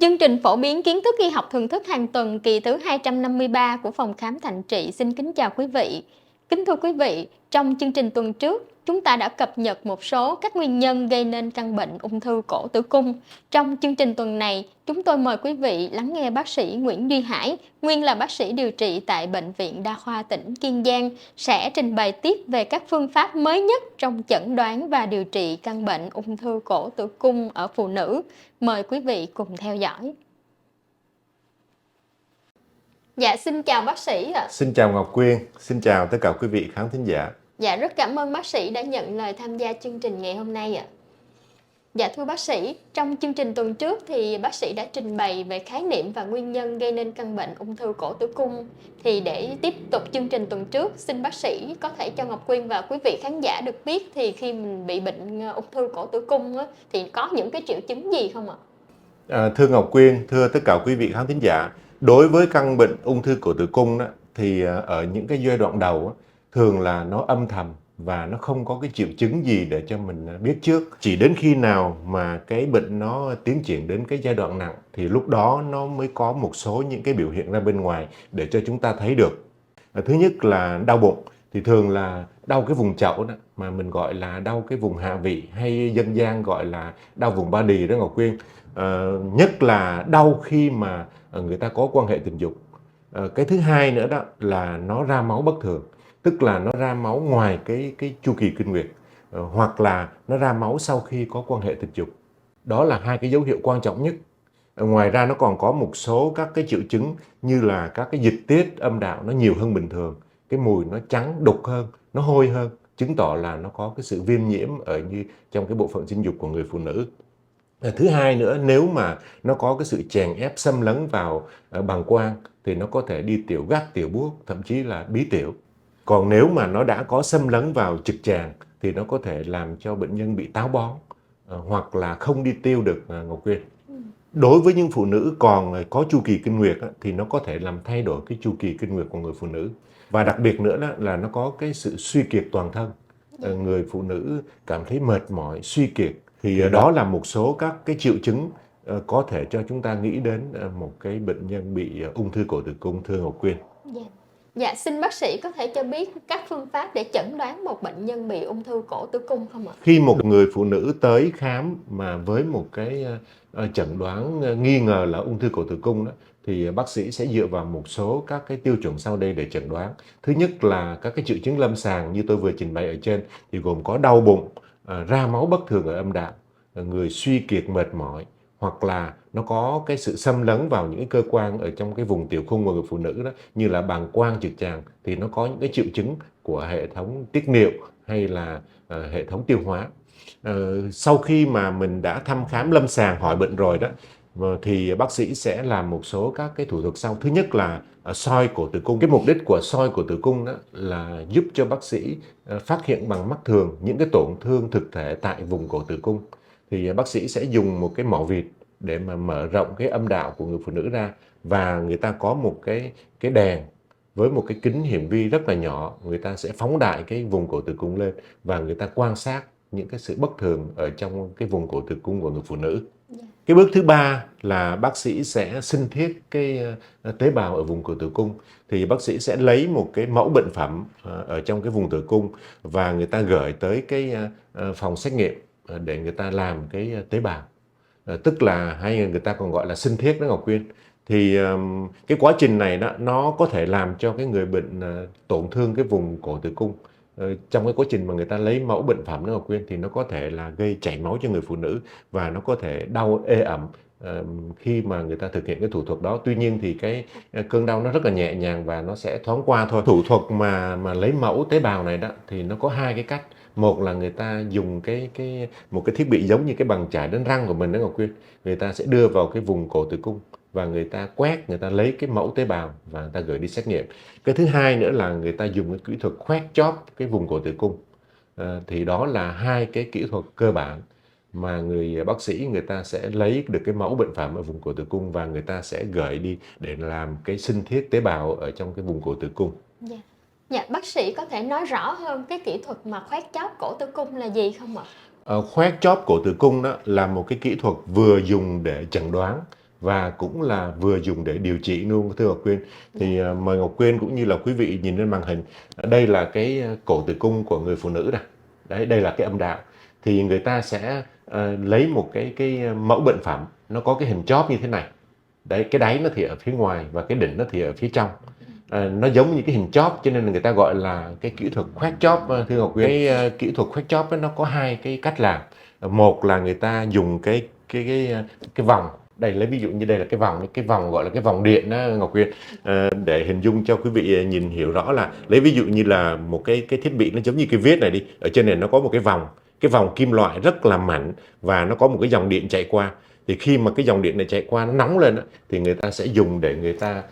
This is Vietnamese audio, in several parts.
Chương trình phổ biến kiến thức y học thường thức hàng tuần kỳ thứ 253 của Phòng Khám Thạnh Trị xin kính chào quý vị. Kính thưa quý vị, trong chương trình tuần trước, chúng ta đã cập nhật một số các nguyên nhân gây nên căn bệnh ung thư cổ tử cung. Trong chương trình tuần này, chúng tôi mời quý vị lắng nghe bác sĩ Nguyễn Duy Hải, nguyên là bác sĩ điều trị tại Bệnh viện Đa khoa tỉnh Kiên Giang, sẽ trình bày tiếp về các phương pháp mới nhất trong chẩn đoán và điều trị căn bệnh ung thư cổ tử cung ở phụ nữ. Mời quý vị cùng theo dõi. Dạ, xin chào bác sĩ ạ. Xin chào Ngọc Quyên, xin chào tất cả quý vị khán thính giả. Dạ, rất cảm ơn bác sĩ đã nhận lời tham gia chương trình ngày hôm nay ạ. Dạ thưa bác sĩ, trong chương trình tuần trước thì bác sĩ đã trình bày về khái niệm và nguyên nhân gây nên căn bệnh ung thư cổ tử cung. Thì để tiếp tục chương trình tuần trước, xin bác sĩ có thể cho Ngọc Quyên và quý vị khán giả được biết thì khi mình bị bệnh ung thư cổ tử cung thì có những cái triệu chứng gì không ạ? Thưa Ngọc Quyên, thưa tất cả quý vị khán thính giả, đối với căn bệnh ung thư cổ tử cung thì ở những cái giai đoạn đầu thường là nó âm thầm và nó không có cái triệu chứng gì để cho mình biết trước. Chỉ đến khi nào mà cái bệnh nó tiến triển đến cái giai đoạn nặng thì lúc đó nó mới có một số những cái biểu hiện ra bên ngoài để cho chúng ta thấy được. Thứ nhất là đau bụng, thì thường là đau cái vùng chậu đó, mà mình gọi là đau cái vùng hạ vị hay dân gian gọi là đau vùng body đó Ngọc Quyên. Nhất là đau khi mà người ta có quan hệ tình dục. Cái thứ hai nữa đó là nó ra máu bất thường, tức là nó ra máu ngoài cái chu kỳ kinh nguyệt, hoặc là nó ra máu sau khi có quan hệ tình dục. Đó là hai cái dấu hiệu quan trọng nhất. Ngoài ra nó còn có một số các cái triệu chứng như là các cái dịch tiết âm đạo nó nhiều hơn bình thường, cái mùi nó trắng đục hơn, nó hôi hơn, chứng tỏ là nó có cái sự viêm nhiễm ở như trong cái bộ phận sinh dục của người phụ nữ. Thứ hai nữa, nếu mà nó có cái sự chèn ép xâm lấn vào bàng quang thì nó có thể đi tiểu gắt, tiểu buốt, thậm chí là bí tiểu. Còn nếu mà nó đã có xâm lấn vào trực tràng thì nó có thể làm cho bệnh nhân bị táo bón hoặc là không đi tiêu được, Ngọc Quyên. Đối với những phụ nữ còn có chu kỳ kinh nguyệt thì nó có thể làm thay đổi cái chu kỳ kinh nguyệt của người phụ nữ. Và đặc biệt nữa là nó có cái sự suy kiệt toàn thân. Người phụ nữ cảm thấy mệt mỏi, suy kiệt. Thì đó là một số các cái triệu chứng có thể cho chúng ta nghĩ đến một cái bệnh nhân bị ung thư cổ tử cung, thưa Ngọc Quyên. Dạ, xin bác sĩ có thể cho biết các phương pháp để chẩn đoán một bệnh nhân bị ung thư cổ tử cung không ạ? Khi một người phụ nữ tới khám mà với một cái chẩn đoán nghi ngờ là ung thư cổ tử cung đó, thì bác sĩ sẽ dựa vào một số các cái tiêu chuẩn sau đây để chẩn đoán. Thứ nhất là các cái triệu chứng lâm sàng như tôi vừa trình bày ở trên, thì gồm có đau bụng, ra máu bất thường ở âm đạo, người suy kiệt mệt mỏi, hoặc là nó có cái sự xâm lấn vào những cái cơ quan ở trong cái vùng tiểu khung của người phụ nữ đó, như là bàng quang, trực tràng, thì nó có những cái triệu chứng của hệ thống tiết niệu hay là hệ thống tiêu hóa. Sau khi mà mình đã thăm khám lâm sàng hỏi bệnh rồi đó, thì bác sĩ sẽ làm một số các cái thủ thuật sau. Thứ nhất là soi cổ tử cung. Cái mục đích của soi cổ tử cung đó là giúp cho bác sĩ phát hiện bằng mắt thường những cái tổn thương thực thể tại vùng cổ tử cung. Thì bác sĩ sẽ dùng một cái mỏ vịt để mà mở rộng cái âm đạo của người phụ nữ ra, và người ta có một cái đèn với một cái kính hiển vi rất là nhỏ, người ta sẽ phóng đại cái vùng cổ tử cung lên và người ta quan sát những cái sự bất thường ở trong cái vùng cổ tử cung của người phụ nữ. Cái bước thứ ba là bác sĩ sẽ sinh thiết cái tế bào ở vùng cổ tử cung. Thì bác sĩ sẽ lấy một cái mẫu bệnh phẩm ở trong cái vùng tử cung và người ta gửi tới cái phòng xét nghiệm để người ta làm cái tế bào. Tức là hay người ta còn gọi là sinh thiết đó Ngọc Quyên. Thì cái quá trình này đó, nó có thể làm cho cái người bệnh tổn thương cái vùng cổ tử cung. Trong cái quá trình mà người ta lấy mẫu bệnh phẩm đó Ngọc Quyên, thì nó có thể là gây chảy máu cho người phụ nữ và nó có thể đau ê ẩm khi mà người ta thực hiện cái thủ thuật đó. Tuy nhiên thì cái cơn đau nó rất là nhẹ nhàng và nó sẽ thoáng qua thôi. Thủ thuật mà lấy mẫu tế bào này đó thì nó có hai cái cách. Một là người ta dùng một cái thiết bị giống như cái bằng chải đánh răng của mình đó Ngọc Quyên. Người ta sẽ đưa vào cái vùng cổ tử cung và người ta quét, người ta lấy cái mẫu tế bào và người ta gửi đi xét nghiệm. Cái thứ hai nữa là người ta dùng cái kỹ thuật khoét chóp cái vùng cổ tử cung. Thì đó là hai cái kỹ thuật cơ bản mà người bác sĩ người ta sẽ lấy được cái mẫu bệnh phẩm ở vùng cổ tử cung và người ta sẽ gửi đi để làm cái sinh thiết tế bào ở trong cái vùng cổ tử cung. Dạ, bác sĩ có thể nói rõ hơn cái kỹ thuật mà khoét chóp cổ tử cung là gì không ạ? Khoét chóp cổ tử cung đó là một cái kỹ thuật vừa dùng để chẩn đoán và cũng là vừa dùng để điều trị luôn, thưa Ngọc Quyên. Thì mời Ngọc Quyên cũng như là quý vị nhìn lên màn hình. Đây là cái cổ tử cung của người phụ nữ này. Đấy, đây là cái âm đạo. Thì người ta sẽ lấy một cái mẫu bệnh phẩm, nó có cái hình chóp như thế này. Đấy, cái đáy nó thì ở phía ngoài và cái đỉnh nó thì ở phía trong. Nó giống như cái hình chóp, cho nên là người ta gọi là cái kỹ thuật khoét chóp, thưa Ngọc Quyên. Cái kỹ thuật khoét chóp ấy, nó có hai cái cách làm. Một là người ta dùng cái vòng. Đây, lấy ví dụ như đây là cái vòng gọi là cái vòng điện đó Ngọc Quyên. Để hình dung cho quý vị nhìn hiểu rõ, là lấy ví dụ như là một cái thiết bị nó giống như cái viết này đi, ở trên này nó có một cái vòng kim loại rất là mảnh và nó có một cái dòng điện chạy qua. Thì khi mà cái dòng điện này chạy qua nó nóng lên đó, thì người ta sẽ dùng để người ta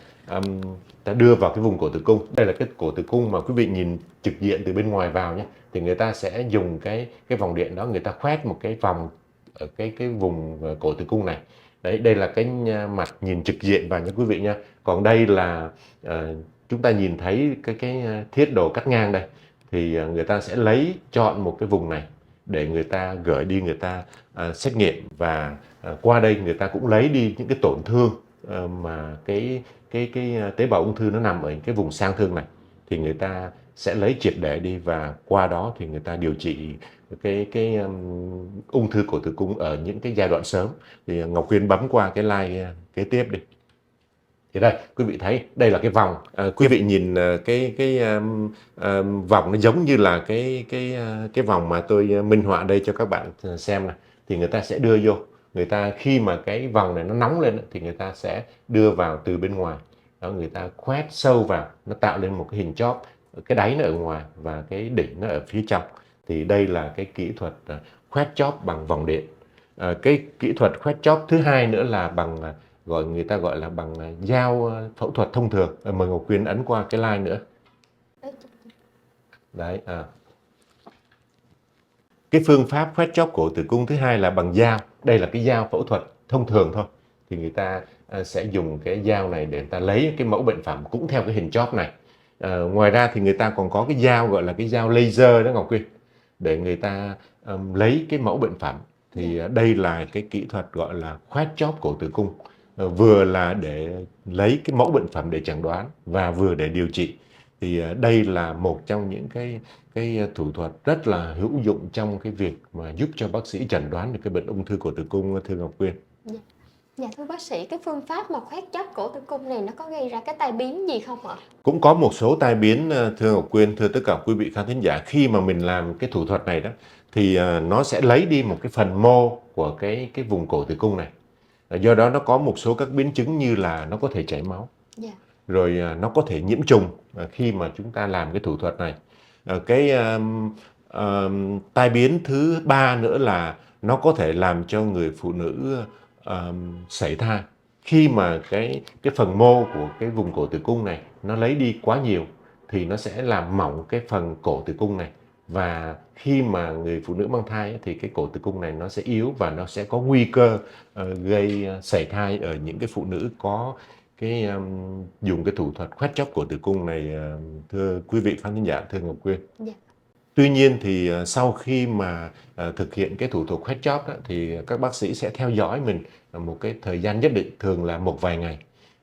đưa vào cái vùng cổ tử cung. Đây là cái cổ tử cung mà quý vị nhìn trực diện từ bên ngoài vào nhé. Thì người ta sẽ dùng cái vòng điện đó, người ta khoét một cái vòng ở cái vùng cổ tử cung này. Đấy, đây là cái mặt nhìn trực diện vào nha quý vị nha. Còn đây là chúng ta nhìn thấy cái thiết đồ cắt ngang đây. Thì người ta sẽ chọn một cái vùng này để người ta gửi đi, người ta xét nghiệm. Và qua đây người ta cũng lấy đi những cái tổn thương mà cái tế bào ung thư nó nằm ở cái vùng sang thương này. Thì người ta sẽ lấy triệt để đi, và qua đó thì người ta điều trị ung thư cổ tử cung ở những cái giai đoạn sớm. Thì Ngọc Quyên bấm qua cái slide kế tiếp đi. Thì đây, quý vị thấy đây là cái vòng. Quý vị nhìn vòng nó giống như là cái vòng mà tôi minh họa đây cho các bạn xem này. Thì người ta sẽ đưa vô, người ta khi mà cái vòng này nó nóng lên thì người ta sẽ đưa vào từ bên ngoài đó, người ta khoét sâu vào, nó tạo lên một cái hình chóp, cái đáy nó ở ngoài và cái đỉnh nó ở phía trong. Thì đây là cái kỹ thuật khoét chóp bằng vòng điện. Cái kỹ thuật khoét chóp thứ hai nữa là bằng người ta gọi là bằng dao phẫu thuật thông thường. Mời Ngọc Quyên ấn qua cái slide nữa. Đấy, cái phương pháp khoét chóp cổ tử cung thứ hai là bằng dao. Đây là cái dao phẫu thuật thông thường thôi. Thì người ta sẽ dùng cái dao này để người ta lấy cái mẫu bệnh phẩm cũng theo cái hình chóp này. Ngoài ra thì người ta còn có cái dao gọi là cái dao laser đó Ngọc Quyên, để người ta lấy cái mẫu bệnh phẩm. Thì đây là cái kỹ thuật gọi là khoét chóp cổ tử cung, vừa là để lấy cái mẫu bệnh phẩm để chẩn đoán và vừa để điều trị. Thì đây là một trong những cái thủ thuật rất là hữu dụng trong cái việc mà giúp cho bác sĩ chẩn đoán được cái bệnh ung thư cổ tử cung, thưa Ngọc Quyên. Dạ thưa bác sĩ, cái phương pháp mà khoét chóp cổ tử cung này nó có gây ra cái tai biến gì không ạ? Cũng có một số tai biến, thưa Ngọc Quyên, thưa tất cả quý vị khán thính giả. Khi mà mình làm cái thủ thuật này đó, thì nó sẽ lấy đi một cái phần mô của cái vùng cổ tử cung này. Do đó nó có một số các biến chứng như là nó có thể chảy máu. Dạ. Rồi nó có thể nhiễm trùng khi mà chúng ta làm cái thủ thuật này. Tai biến thứ ba nữa là nó có thể làm cho người phụ nữ sảy thai. Khi mà cái phần mô của cái vùng cổ tử cung này nó lấy đi quá nhiều thì nó sẽ làm mỏng cái phần cổ tử cung này. Và khi mà người phụ nữ mang thai thì cái cổ tử cung này nó sẽ yếu và nó sẽ có nguy cơ gây sảy thai ở những cái phụ nữ có cái dùng cái thủ thuật khoét chóp cổ tử cung này, thưa quý vị khán thính giả, thưa Ngọc Quyên. Dạ. Tuy nhiên thì sau khi mà thực hiện cái thủ thuật khoét chóp đó, thì các bác sĩ sẽ theo dõi mình một cái thời gian nhất định, thường là một vài ngày,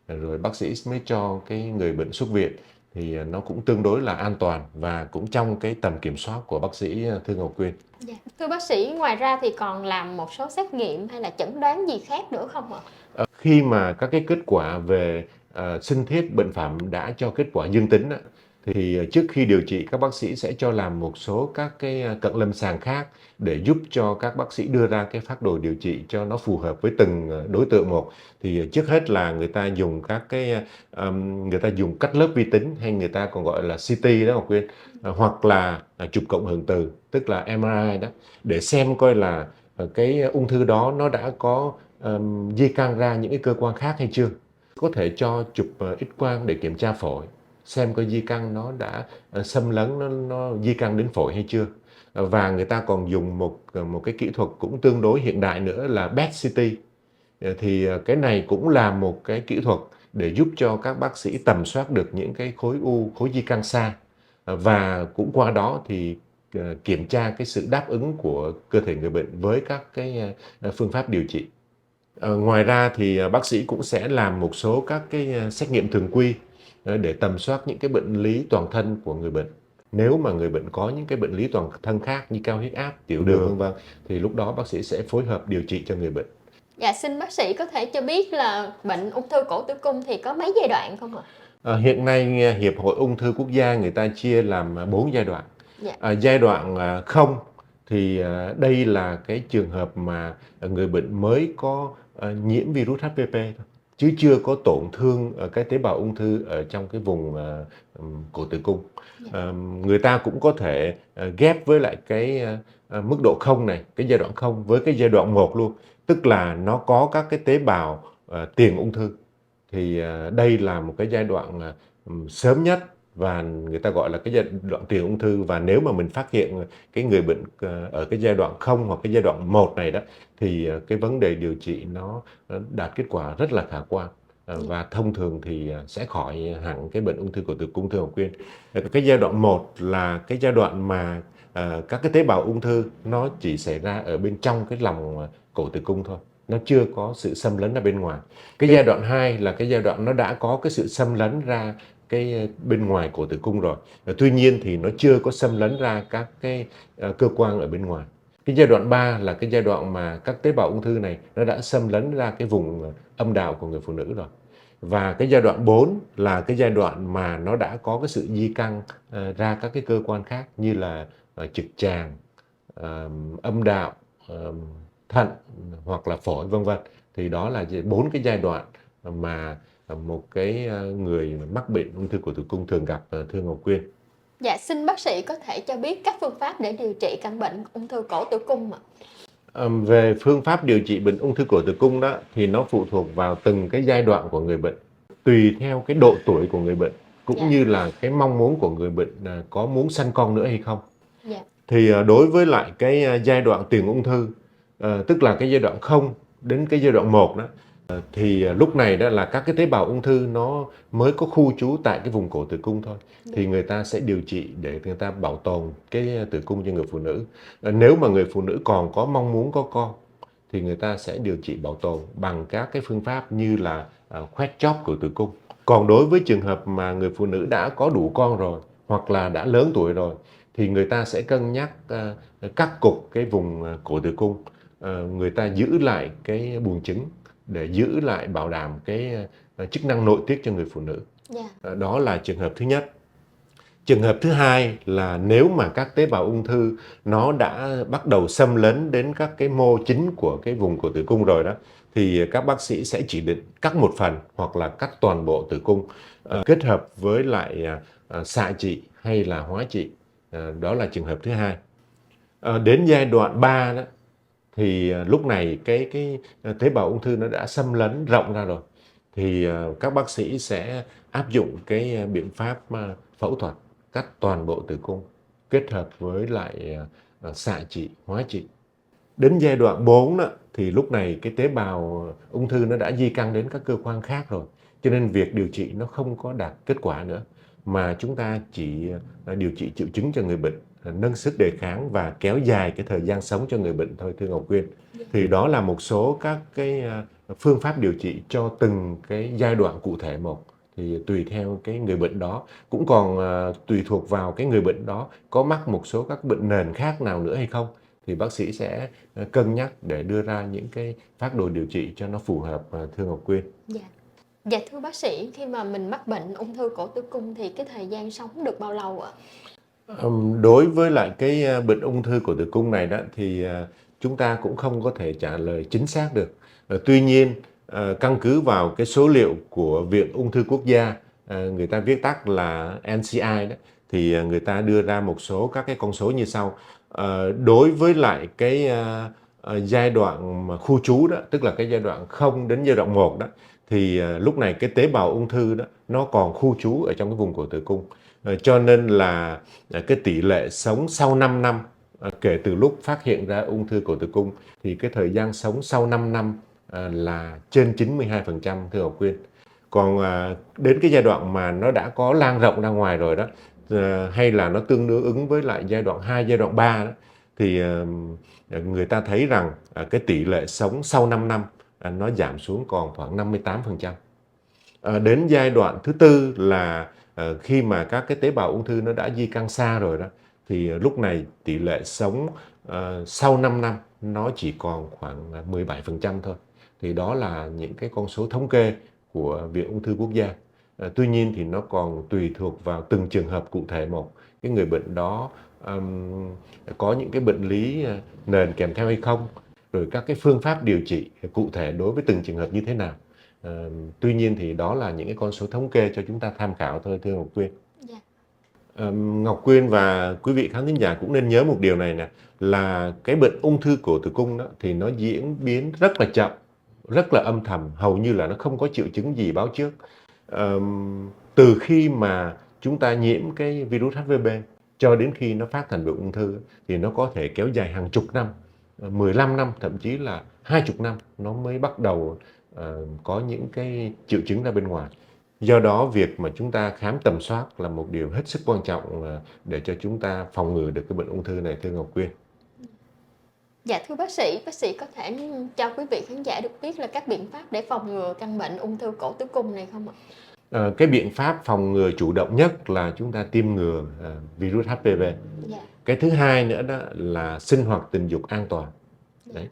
rồi bác sĩ mới cho cái người bệnh xuất viện. Thì nó cũng tương đối là an toàn và cũng trong cái tầm kiểm soát của bác sĩ, thưa Ngọc Quyên. Dạ. Thưa bác sĩ, ngoài ra thì còn làm một số xét nghiệm hay là chẩn đoán gì khác nữa không ạ? Khi mà các cái kết quả về sinh thiết bệnh phẩm đã cho kết quả dương tính đó, thì trước khi điều trị các bác sĩ sẽ cho làm một số các cái cận lâm sàng khác để giúp cho các bác sĩ đưa ra cái phác đồ điều trị cho nó phù hợp với từng đối tượng một. Thì trước hết là người ta dùng người ta dùng cắt lớp vi tính, hay người ta còn gọi là CT đó Ngọc Quyên, hoặc là chụp cộng hưởng từ, tức là MRI đó, để xem coi là cái ung thư đó nó đã có di căn ra những cái cơ quan khác hay chưa. Có thể cho chụp X quang để kiểm tra phổi, xem coi di căn nó đã xâm lấn, nó di căn đến phổi hay chưa. Và người ta còn dùng một cái kỹ thuật cũng tương đối hiện đại nữa là PET CT. Thì cái này cũng là một cái kỹ thuật để giúp cho các bác sĩ tầm soát được những cái khối u, khối di căn xa, và cũng qua đó thì kiểm tra cái sự đáp ứng của cơ thể người bệnh với các cái phương pháp điều trị. Ngoài ra thì bác sĩ cũng sẽ làm một số các cái xét nghiệm thường quy để tầm soát những cái bệnh lý toàn thân của người bệnh. Nếu mà người bệnh có những cái bệnh lý toàn thân khác như cao huyết áp, tiểu đường vân vân, thì lúc đó bác sĩ sẽ phối hợp điều trị cho người bệnh. Dạ, xin bác sĩ có thể cho biết là bệnh ung thư cổ tử cung thì có mấy giai đoạn không ạ? Hiện nay Hiệp hội Ung thư Quốc gia người ta chia làm 4 giai đoạn. Dạ. Giai đoạn không thì đây là cái trường hợp mà người bệnh mới có nhiễm virus HPV thôi, chứ chưa có tổn thương cái tế bào ung thư ở trong cái vùng cổ tử cung. Người ta cũng có thể ghép với lại cái mức độ không này, cái giai đoạn không với cái giai đoạn 1 luôn, tức là nó có các cái tế bào tiền ung thư. Thì đây là một cái giai đoạn sớm nhất và người ta gọi là cái giai đoạn tiền ung thư. Và nếu mà mình phát hiện cái người bệnh ở cái giai đoạn không hoặc cái giai đoạn 1 này đó, thì cái vấn đề điều trị nó đạt kết quả rất là khả quan. Và thông thường thì sẽ khỏi hẳn cái bệnh ung thư cổ tử cung, thưa Ngọc Quyên. Cái giai đoạn 1 là cái giai đoạn mà các cái tế bào ung thư nó chỉ xảy ra ở bên trong cái lòng cổ tử cung thôi, nó chưa có sự xâm lấn ra bên ngoài. Cái giai đoạn 2 là cái giai đoạn nó đã có cái sự xâm lấn ra cái bên ngoài cổ tử cung rồi. Tuy nhiên thì nó chưa có xâm lấn ra các cái cơ quan ở bên ngoài. Cái giai đoạn 3 là cái giai đoạn mà các tế bào ung thư này nó đã xâm lấn ra cái vùng âm đạo của người phụ nữ rồi. Và cái giai đoạn 4 là cái giai đoạn mà nó đã có cái sự di căn ra các cái cơ quan khác như là trực tràng, âm đạo, thận hoặc là phổi vân vân. Thì đó là 4 cái giai đoạn mà một cái người mắc bệnh ung thư cổ tử cung thường gặp, thưa Ngọc Quyên. Dạ, xin bác sĩ có thể cho biết các phương pháp để điều trị căn bệnh ung thư cổ tử cung ạ? Về phương pháp điều trị bệnh ung thư cổ tử cung đó thì nó phụ thuộc vào từng cái giai đoạn của người bệnh, tùy theo cái độ tuổi của người bệnh cũng như là cái mong muốn của người bệnh có muốn sanh con nữa hay không. Dạ. Thì đối với lại cái giai đoạn tiền ung thư, tức là cái giai đoạn 0 đến cái giai đoạn 1 đó, thì lúc này đó là các cái tế bào ung thư nó mới có khu trú tại cái vùng cổ tử cung thôi. Thì người ta sẽ điều trị để người ta bảo tồn cái tử cung cho người phụ nữ. Nếu mà người phụ nữ còn có mong muốn có con thì người ta sẽ điều trị bảo tồn bằng các cái phương pháp như là khoét chóp cổ tử cung. Còn đối với trường hợp mà người phụ nữ đã có đủ con rồi hoặc là đã lớn tuổi rồi thì người ta sẽ cân nhắc cắt cụt cái vùng cổ tử cung. Người ta giữ lại cái buồng trứng để giữ lại bảo đảm cái chức năng nội tiết cho người phụ nữ. Đó là trường hợp thứ nhất. Trường hợp thứ hai là nếu mà các tế bào ung thư nó đã bắt đầu xâm lấn đến các cái mô chính của cái vùng cổ tử cung rồi đó, thì các bác sĩ sẽ chỉ định cắt một phần hoặc là cắt toàn bộ tử cung, kết hợp với lại xạ trị hay là hóa trị. Đó là trường hợp thứ hai. Đến giai đoạn 3 đó, thì lúc này cái tế bào ung thư nó đã xâm lấn rộng ra rồi, thì các bác sĩ sẽ áp dụng cái biện pháp phẫu thuật cắt toàn bộ tử cung kết hợp với lại xạ trị, hóa trị. Đến giai đoạn 4 đó, thì lúc này cái tế bào ung thư nó đã di căn đến các cơ quan khác rồi, cho nên việc điều trị nó không có đạt kết quả nữa, mà chúng ta chỉ điều trị triệu chứng cho người bệnh, nâng sức đề kháng và kéo dài cái thời gian sống cho người bệnh thôi, thưa Ngọc Quyên. Thì đó là một số các cái phương pháp điều trị cho từng cái giai đoạn cụ thể một. Thì tùy theo cái người bệnh đó, cũng còn tùy thuộc vào cái người bệnh đó có mắc một số các bệnh nền khác nào nữa hay không, thì bác sĩ sẽ cân nhắc để đưa ra những cái phác đồ điều trị cho nó phù hợp, thưa Ngọc Quyên. Dạ thưa bác sĩ, khi mà mình mắc bệnh ung thư cổ tử cung thì cái thời gian sống được bao lâu ạ? Đối với lại cái bệnh ung thư cổ tử cung này đó thì chúng ta cũng không có thể trả lời chính xác được. Tuy nhiên căn cứ vào cái số liệu của Viện Ung thư Quốc gia, người ta viết tắt là NCI đó, thì người ta đưa ra một số các cái con số như sau. Đối với lại cái giai đoạn mà khu trú đó, tức là cái giai đoạn 0 đến giai đoạn 1 đó, thì lúc này cái tế bào ung thư đó nó còn khu trú ở trong cái vùng cổ tử cung. Cho nên là cái tỷ lệ sống sau 5 năm kể từ lúc phát hiện ra ung thư cổ tử cung thì cái thời gian sống sau 5 năm là trên 92%, thưa Ngọc Quyên. Còn đến cái giai đoạn mà nó đã có lan rộng ra ngoài rồi đó, hay là nó tương đương ứng với lại giai đoạn 2, giai đoạn 3 đó, thì người ta thấy rằng cái tỷ lệ sống sau 5 năm nó giảm xuống còn khoảng 58%. Đến giai đoạn thứ tư là khi mà các cái tế bào ung thư nó đã di căn xa rồi đó, thì lúc này tỷ lệ sống sau 5 năm nó chỉ còn khoảng 17% thôi. Thì đó là những cái con số thống kê của Viện Ung thư Quốc gia. Tuy nhiên thì nó còn tùy thuộc vào từng trường hợp cụ thể một. Cái người bệnh đó có những cái bệnh lý nền kèm theo hay không, rồi các cái phương pháp điều trị cụ thể đối với từng trường hợp như thế nào. Tuy nhiên thì đó là những cái con số thống kê cho chúng ta tham khảo thôi, thưa Ngọc Quyên. Dạ. Ngọc Quyên và quý vị khán thính giả cũng nên nhớ một điều này nè, là cái bệnh ung thư cổ tử cung đó thì nó diễn biến rất là chậm, rất là âm thầm, hầu như là nó không có triệu chứng gì báo trước. Từ khi mà chúng ta nhiễm cái virus HPV cho đến khi nó phát thành bệnh ung thư thì nó có thể kéo dài hàng chục năm, 15 năm, thậm chí là 20 năm nó mới bắt đầu có những cái triệu chứng ra bên ngoài. Do đó việc mà chúng ta khám tầm soát là một điều hết sức quan trọng để cho chúng ta phòng ngừa được cái bệnh ung thư này, thưa Ngọc Quyên. Dạ thưa bác sĩ có thể cho quý vị khán giả được biết là các biện pháp để phòng ngừa căn bệnh ung thư cổ tử cung này không ạ? Cái biện pháp phòng ngừa chủ động nhất là chúng ta tiêm ngừa virus HPV. Dạ. Cái thứ hai nữa đó là sinh hoạt tình dục an toàn. Đấy.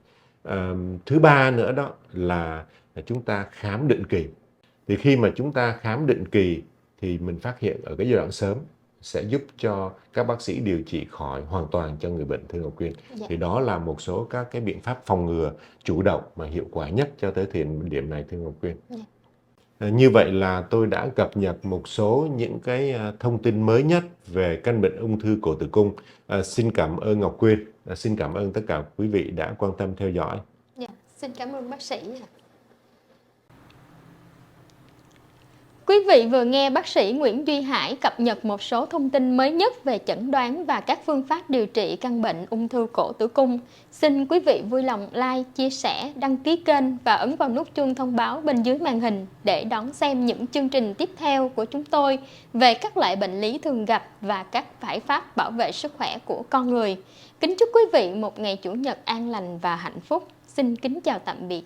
Thứ ba nữa đó là chúng ta khám định kỳ. Thì khi mà chúng ta khám định kỳ thì mình phát hiện ở cái giai đoạn sớm sẽ giúp cho các bác sĩ điều trị khỏi hoàn toàn cho người bệnh, thưa Ngọc Quyên. Dạ. Thì đó là một số các cái biện pháp phòng ngừa chủ động mà hiệu quả nhất cho tới thời điểm này, thưa Ngọc Quyên. Dạ. Như vậy là tôi đã cập nhật một số những cái thông tin mới nhất về căn bệnh ung thư cổ tử cung. Xin cảm ơn Ngọc Quyên, xin cảm ơn tất cả quý vị đã quan tâm theo dõi. Dạ. Xin cảm ơn bác sĩ. Quý vị vừa nghe bác sĩ Nguyễn Duy Hải cập nhật một số thông tin mới nhất về chẩn đoán và các phương pháp điều trị căn bệnh ung thư cổ tử cung. Xin quý vị vui lòng like, chia sẻ, đăng ký kênh và ấn vào nút chuông thông báo bên dưới màn hình để đón xem những chương trình tiếp theo của chúng tôi về các loại bệnh lý thường gặp và các giải pháp bảo vệ sức khỏe của con người. Kính chúc quý vị một ngày Chủ nhật an lành và hạnh phúc. Xin kính chào tạm biệt.